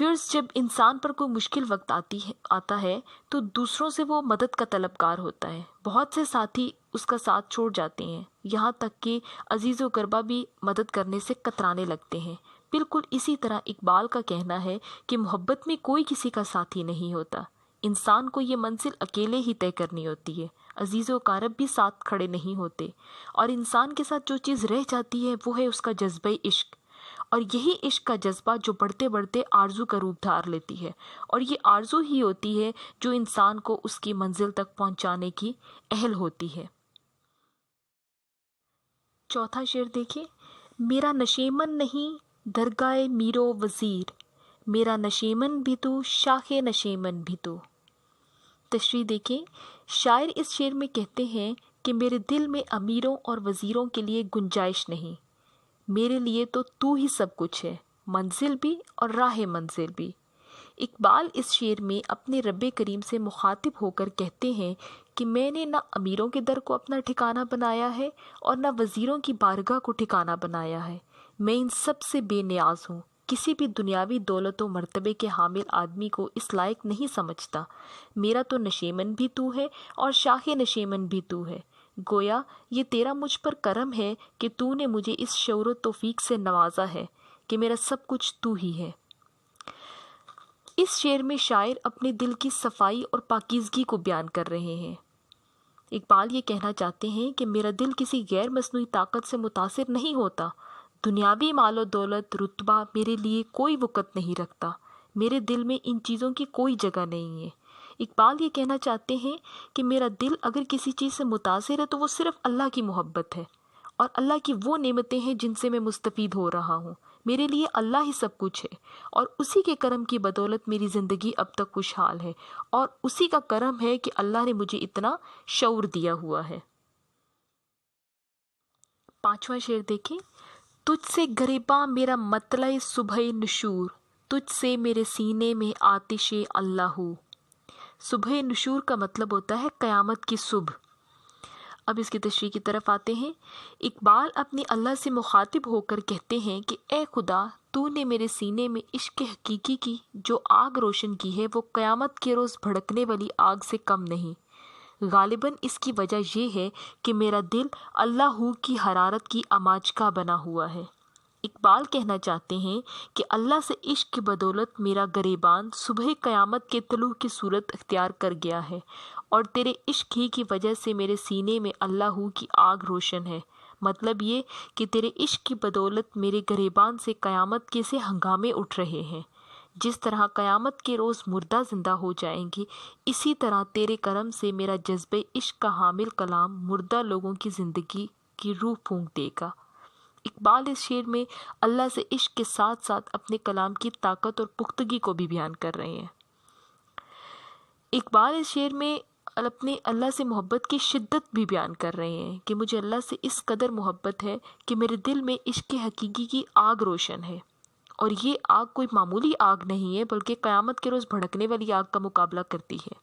Viewers, جب انسان پر کوئی مشکل وقت آتا ہے تو دوسروں سے وہ مدد کا طلبگار ہوتا ہے۔ بہت سے ساتھی اس کا ساتھ چھوڑ جاتے ہیں، یہاں تک کہ عزیز و قربا بھی مدد کرنے سے کترانے لگتے ہیں۔ بالکل اسی طرح اقبال کا کہنا ہے کہ محبت میں کوئی کسی کا ساتھی نہیں ہوتا، انسان کو یہ منزل اکیلے ہی طے کرنی ہوتی ہے۔ عزیز و اقارب بھی ساتھ کھڑے نہیں ہوتے، اور انسان کے ساتھ جو چیز رہ جاتی ہے وہ ہے اس کا جذبہ عشق، اور یہی عشق کا جذبہ جو بڑھتے بڑھتے آرزو کا روپ دھار لیتی ہے، اور یہ آرزو ہی ہوتی ہے جو انسان کو اس کی منزل تک پہنچانے کی اہل ہوتی ہے۔ چوتھا شعر دیکھیں، میرا نشیمن نہیں درگاہ میرو وزیر، میرا نشیمن بھی تو شاخ نشیمن بھی تو۔ تشریح دیکھیں، شاعر اس شعر میں کہتے ہیں کہ میرے دل میں امیروں اور وزیروں کے لیے گنجائش نہیں، میرے لیے تو تو ہی سب کچھ ہے، منزل بھی اور راہ منزل بھی۔ اقبال اس شعر میں اپنے رب کریم سے مخاطب ہو کر کہتے ہیں کہ میں نے نہ امیروں کے در کو اپنا ٹھکانہ بنایا ہے اور نہ وزیروں کی بارگاہ کو ٹھکانہ بنایا ہے، میں ان سب سے بے نیاز ہوں، کسی بھی دنیاوی دولت و مرتبے کے حامل آدمی کو اس لائق نہیں سمجھتا، میرا تو نشیمن بھی تو ہے اور شاخ نشیمن بھی تو ہے، گویا یہ تیرا مجھ پر کرم ہے کہ تو نے مجھے اس شعور و توفیق سے نوازا ہے کہ میرا سب کچھ تو ہی ہے۔ اس شعر میں شاعر اپنے دل کی صفائی اور پاکیزگی کو بیان کر رہے ہیں۔ اقبال یہ کہنا چاہتے ہیں کہ میرا دل کسی غیر مصنوعی طاقت سے متاثر نہیں ہوتا، دنیاوی مال و دولت رتبہ میرے لیے کوئی وقت نہیں رکھتا، میرے دل میں ان چیزوں کی کوئی جگہ نہیں ہے۔ اقبال یہ کہنا چاہتے ہیں کہ میرا دل اگر کسی چیز سے متاثر ہے تو وہ صرف اللہ کی محبت ہے اور اللہ کی وہ نعمتیں ہیں جن سے میں مستفید ہو رہا ہوں، میرے لیے اللہ ہی سب کچھ ہے، اور اسی کے کرم کی بدولت میری زندگی اب تک خوشحال ہے، اور اسی کا کرم ہے کہ اللہ نے مجھے اتنا شعور دیا ہوا ہے۔ پانچواں شعر دیکھیں، تجھ سے گریباں میرا مطلع صبح نشور، تجھ سے میرے سینے میں آتش اللہ ہو۔ صبح نشور کا مطلب ہوتا ہے قیامت کی صبح۔ اب اس کی تشریح کی طرف آتے ہیں۔ اقبال اپنی اللہ سے مخاطب ہو کر کہتے ہیں کہ اے خدا، تو نے میرے سینے میں عشق حقیقی کی جو آگ روشن کی ہے وہ قیامت کے روز بھڑکنے والی آگ سے کم نہیں، غالباً اس کی وجہ یہ ہے کہ میرا دل اللہ ہو کی حرارت کی آماجگاہ بنا ہوا ہے۔ اقبال کہنا چاہتے ہیں کہ اللہ سے عشق کی بدولت میرا گریبان صبح قیامت کے طلوع کی صورت اختیار کر گیا ہے، اور تیرے عشق ہی کی وجہ سے میرے سینے میں اللہ ہو کی آگ روشن ہے، مطلب یہ کہ تیرے عشق کی بدولت میرے گریبان سے قیامت کے سے ہنگامے اٹھ رہے ہیں، جس طرح قیامت کے روز مردہ زندہ ہو جائیں گی، اسی طرح تیرے کرم سے میرا جذبہ عشق کا حامل کلام مردہ لوگوں کی زندگی کی روح پھونک دے گا۔ اقبال اس شعر میں اللہ سے عشق کے ساتھ ساتھ اپنے کلام کی طاقت اور پختگی کو بھی بیان کر رہے ہیں۔ اقبال اس شعر میں اپنے اللہ سے محبت کی شدت بھی بیان کر رہے ہیں کہ مجھے اللہ سے اس قدر محبت ہے کہ میرے دل میں عشق حقیقی کی آگ روشن ہے، اور یہ آگ کوئی معمولی آگ نہیں ہے بلکہ قیامت کے روز بھڑکنے والی آگ کا مقابلہ کرتی ہے،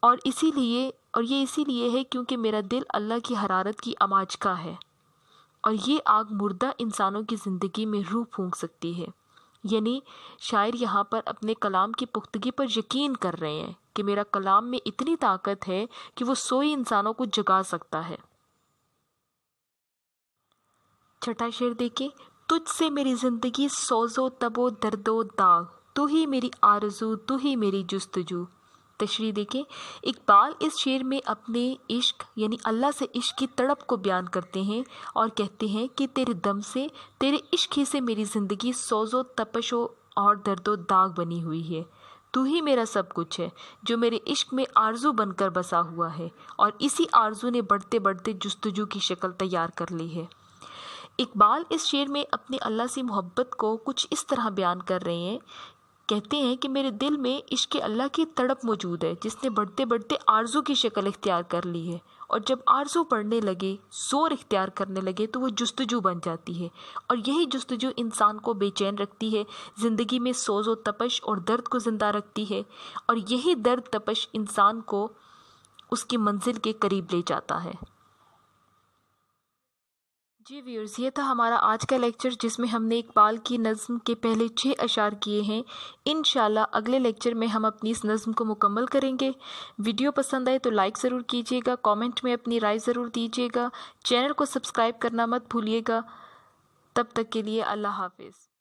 اور یہ اسی لیے ہے کیونکہ میرا دل اللہ کی حرارت کی آماجگاہ ہے، اور یہ آگ مردہ انسانوں کی زندگی میں روح پھونک سکتی ہے۔ یعنی شاعر یہاں پر اپنے کلام کی پختگی پر یقین کر رہے ہیں کہ میرا کلام میں اتنی طاقت ہے کہ وہ سوئی انسانوں کو جگا سکتا ہے۔ چھٹا شعر دیکھیں، تجھ سے میری زندگی سوز و تب و درد و داغ، تو ہی میری آرزو تو ہی میری جستجو۔ تشریح دیکھیں، اقبال اس شعر میں اپنے عشق یعنی اللہ سے عشق کی تڑپ کو بیان کرتے ہیں اور کہتے ہیں کہ تیرے دم سے، تیرے عشق ہی سے میری زندگی سوز و تپش اور درد و داغ بنی ہوئی ہے، تو ہی میرا سب کچھ ہے جو میرے عشق میں آرزو بن کر بسا ہوا ہے، اور اسی آرزو نے بڑھتے بڑھتے جستجو کی شکل تیار کر لی ہے۔ اقبال اس شعر میں اپنے اللہ سے محبت کو کچھ اس طرح بیان کر رہے ہیں، کہتے ہیں کہ میرے دل میں عشق اللہ کی تڑپ موجود ہے جس نے بڑھتے بڑھتے آرزو کی شکل اختیار کر لی ہے، اور جب آرزو بڑھنے لگے، زور اختیار کرنے لگے تو وہ جستجو بن جاتی ہے، اور یہی جستجو انسان کو بے چین رکھتی ہے، زندگی میں سوز و تپش اور درد کو زندہ رکھتی ہے، اور یہی درد تپش انسان کو اس کی منزل کے قریب لے جاتا ہے۔ جی ویورز، یہ تھا ہمارا آج کا لیکچر جس میں ہم نے اقبال کی نظم کے پہلے 6 اشعار کیے ہیں۔ انشاءاللہ اگلے لیکچر میں ہم اپنی اس نظم کو مکمل کریں گے۔ ویڈیو پسند آئے تو لائک ضرور کیجیے گا، کامنٹ میں اپنی رائے ضرور دیجیے گا، چینل کو سبسکرائب کرنا مت بھولیے گا۔ تب تک کے لیے اللہ حافظ۔